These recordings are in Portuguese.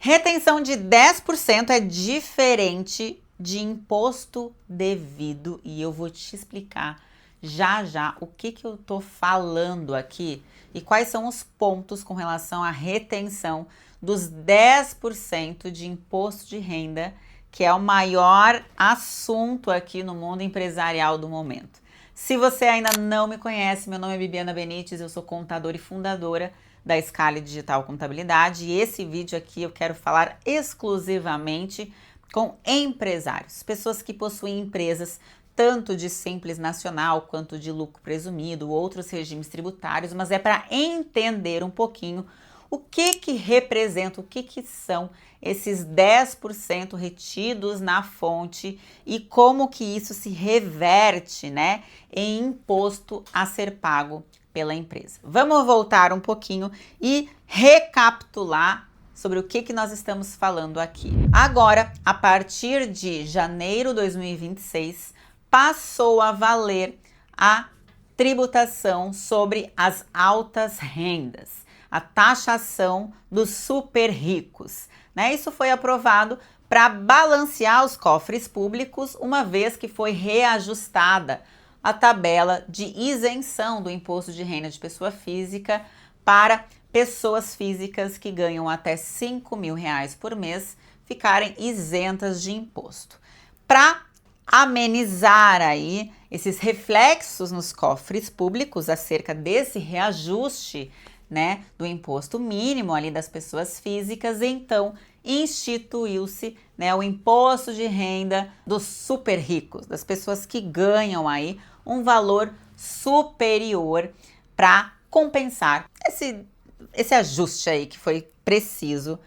Retenção de 10% é diferente de imposto devido e eu vou te explicar já já o que eu tô falando aqui e quais são os pontos com relação à retenção dos 10% de imposto de renda, que é o maior assunto aqui no mundo empresarial do momento. Se você ainda não me conhece, meu nome é Bibiana Benites, eu sou contadora e fundadora da Scali Digital Contabilidade e esse vídeo aqui eu quero falar exclusivamente com empresários, pessoas que possuem empresas tanto de Simples Nacional quanto de lucro presumido, outros regimes tributários, mas é para entender um pouquinho o que representa, o que são esses 10% retidos na fonte e como que isso se reverte, né, em imposto a ser pago pela empresa. Vamos voltar um pouquinho e recapitular sobre o que nós estamos falando aqui. Agora, a partir de janeiro de 2026, passou a valer a tributação sobre as altas rendas, a taxação dos super ricos, né? Isso foi aprovado para balancear os cofres públicos, uma vez que foi reajustada a tabela de isenção do imposto de renda de pessoa física para pessoas físicas que ganham até R$5.000 por mês ficarem isentas de imposto. Para amenizar aí esses reflexos nos cofres públicos acerca desse reajuste, né, do imposto mínimo ali das pessoas físicas, então instituiu-se, né, o imposto de renda dos super ricos, das pessoas que ganham aí um valor superior para compensar esse ajuste aí que foi preciso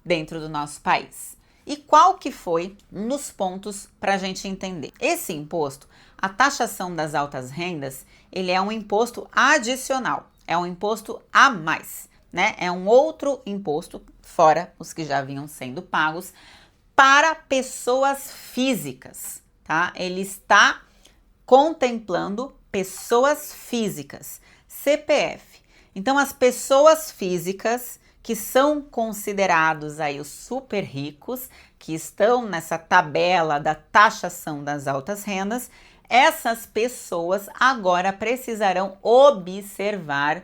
dentro do nosso país. E qual que foi um dos pontos para a gente entender? Esse imposto, a taxação das altas rendas, ele é um imposto adicional, é um imposto a mais, né? É um outro imposto, fora os que já vinham sendo pagos, para pessoas físicas, tá? Ele está contemplando pessoas físicas, CPF. Então, as pessoas físicas que são considerados aí os super ricos, que estão nessa tabela da taxação das altas rendas, essas pessoas agora precisarão observar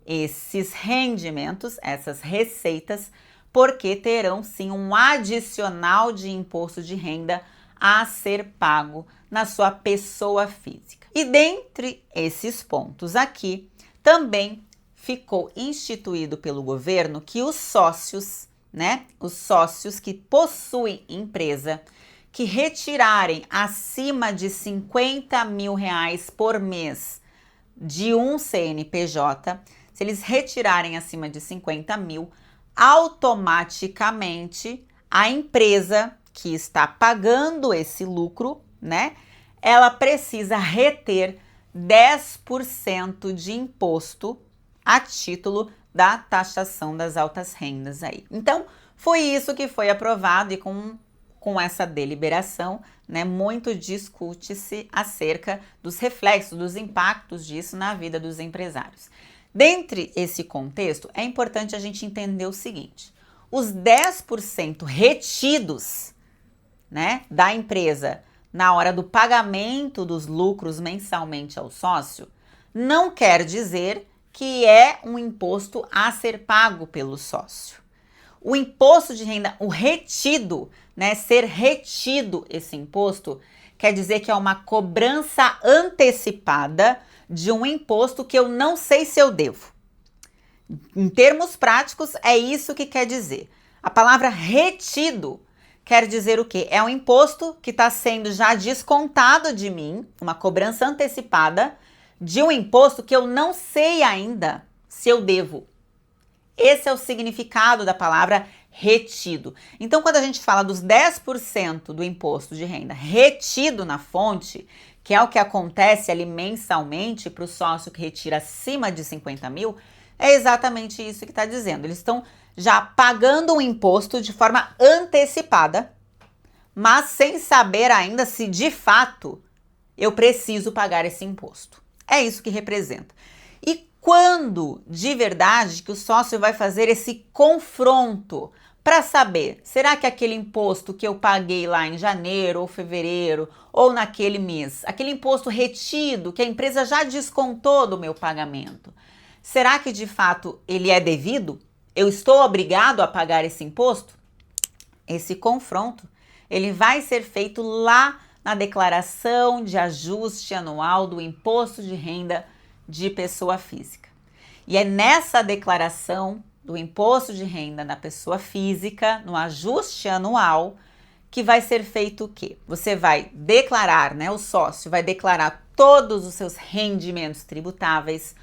esses rendimentos, essas receitas, porque terão sim um adicional de imposto de renda a ser pago na sua pessoa física. E dentre esses pontos aqui, também ficou instituído pelo governo que os sócios, né, os sócios que possuem empresa, que retirarem acima de R$50.000 por mês de um CNPJ, se eles retirarem acima de 50 mil, automaticamente a empresa que está pagando esse lucro, né, ela precisa reter 10% de imposto a título da taxação das altas rendas aí. Então, foi isso que foi aprovado e com essa deliberação, né, muito discute-se acerca dos reflexos, dos impactos disso na vida dos empresários. Dentre esse contexto, é importante a gente entender o seguinte: os 10% retidos, né, da empresa na hora do pagamento dos lucros mensalmente ao sócio, não quer dizer que é um imposto a ser pago pelo sócio. O imposto de renda, o retido, né, ser retido esse imposto, quer dizer que é uma cobrança antecipada de um imposto que eu não sei se eu devo. Em termos práticos, é isso que quer dizer. A palavra retido quer dizer o quê? É um imposto que está sendo já descontado de mim, uma cobrança antecipada de um imposto que eu não sei ainda se eu devo. Esse é o significado da palavra retido. Então, quando a gente fala dos 10% do imposto de renda retido na fonte, que é o que acontece ali mensalmente para o sócio que retira acima de 50 mil, é exatamente isso que está dizendo. Eles estão já pagando um imposto de forma antecipada, mas sem saber ainda se de fato eu preciso pagar esse imposto. É isso que representa. E quando de verdade que o sócio vai fazer esse confronto para saber, será que aquele imposto que eu paguei lá em janeiro ou fevereiro ou naquele mês, aquele imposto retido que a empresa já descontou do meu pagamento, será que de fato ele é devido? Eu estou obrigado a pagar esse imposto? Esse confronto, ele vai ser feito lá na declaração de ajuste anual do imposto de renda de pessoa física. E é nessa declaração do imposto de renda da pessoa física, no ajuste anual, que vai ser feito o quê? Você vai declarar, o sócio vai declarar todos os seus rendimentos tributáveis,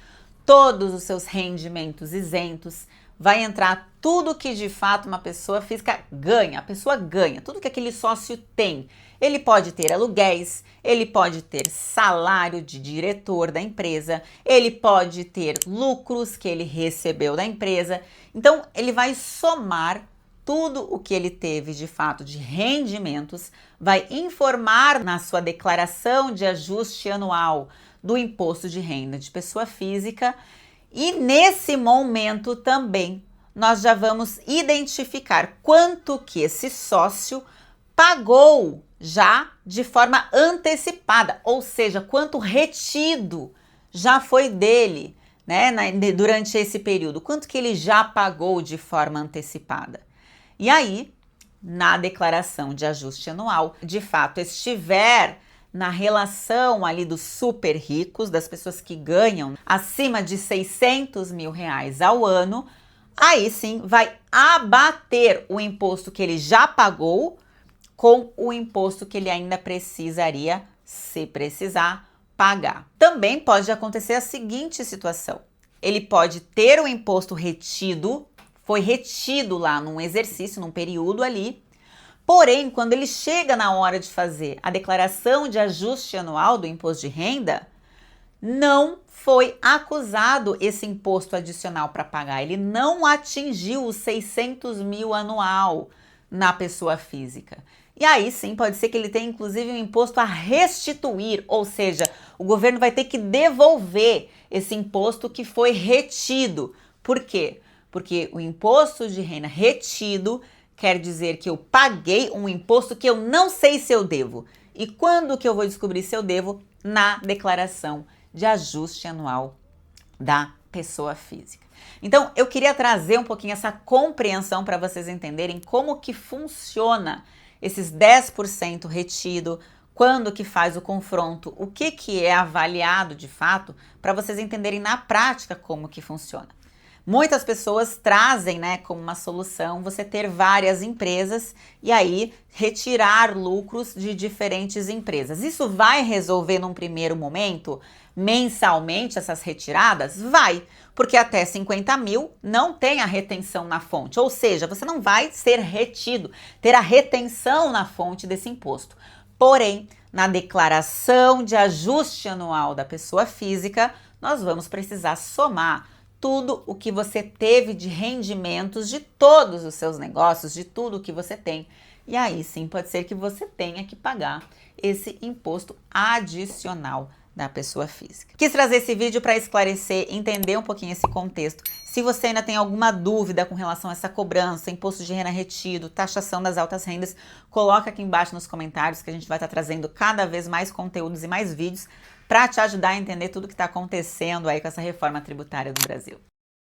todos os seus rendimentos isentos, vai entrar tudo que de fato uma pessoa física ganha, a pessoa ganha, tudo que aquele sócio tem. Ele pode ter aluguéis, ele pode ter salário de diretor da empresa, ele pode ter lucros que ele recebeu da empresa. Então, ele vai somar tudo o que ele teve de fato de rendimentos, vai informar na sua declaração de ajuste anual do imposto de renda de pessoa física. E nesse momento também nós já vamos identificar quanto que esse sócio pagou já de forma antecipada, ou seja, quanto retido já foi dele, durante esse período, quanto que ele já pagou de forma antecipada. E aí, na declaração de ajuste anual, de fato estiver na relação ali dos super ricos, das pessoas que ganham acima de 600 mil reais ao ano, aí sim vai abater o imposto que ele já pagou com o imposto que ele ainda precisaria, se precisar, pagar. Também pode acontecer a seguinte situação: ele pode ter o imposto retido, foi retido lá num exercício, num período ali, porém, quando ele chega na hora de fazer a declaração de ajuste anual do imposto de renda, não foi acusado esse imposto adicional para pagar. Ele não atingiu os 600 mil anual na pessoa física. E aí sim, pode ser que ele tenha inclusive um imposto a restituir, ou seja, o governo vai ter que devolver esse imposto que foi retido. Por quê? Porque o imposto de renda retido quer dizer que eu paguei um imposto que eu não sei se eu devo. E quando que eu vou descobrir se eu devo? Na declaração de ajuste anual da pessoa física. Então, eu queria trazer um pouquinho essa compreensão para vocês entenderem como que funciona esses 10% retido, quando que faz o confronto, o que é avaliado de fato, para vocês entenderem na prática como que funciona. Muitas pessoas trazem, como uma solução você ter várias empresas e aí retirar lucros de diferentes empresas. Isso vai resolver num primeiro momento, mensalmente, essas retiradas? Vai, porque até 50 mil não tem a retenção na fonte, ou seja, você não vai ser retido, ter a retenção na fonte desse imposto. Porém, na declaração de ajuste anual da pessoa física, nós vamos precisar somar tudo o que você teve de rendimentos de todos os seus negócios, de tudo o que você tem. E aí sim, pode ser que você tenha que pagar esse imposto adicional da pessoa física. Quis trazer esse vídeo para esclarecer, entender um pouquinho esse contexto. Se você ainda tem alguma dúvida com relação a essa cobrança, imposto de renda retido, taxação das altas rendas, coloca aqui embaixo nos comentários que a gente vai estar trazendo cada vez mais conteúdos e mais vídeos para te ajudar a entender tudo que está acontecendo aí com essa reforma tributária do Brasil.